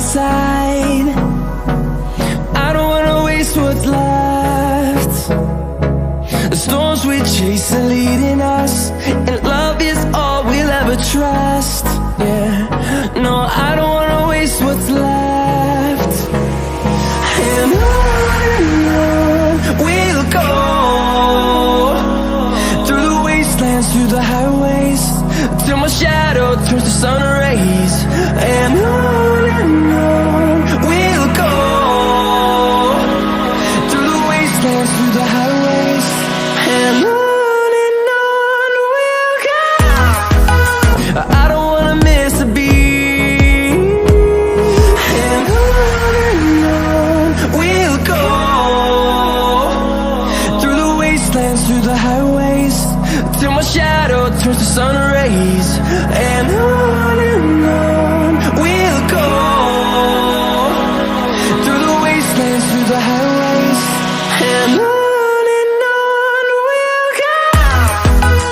side. I don't wanna waste what's left. The storms we chase are leading us, and love is all we'll ever trust. Yeah, no, I don't wanna waste what's left. And on we'll go, through the wastelands, through the highways, till my shadow turns to sun rays. And on we'll go, through the wastelands, through the highways, and on we'll go. I don't wanna miss a beat. And on we'll go, through the wastelands, through the highways, till my shadow turns to sun rays.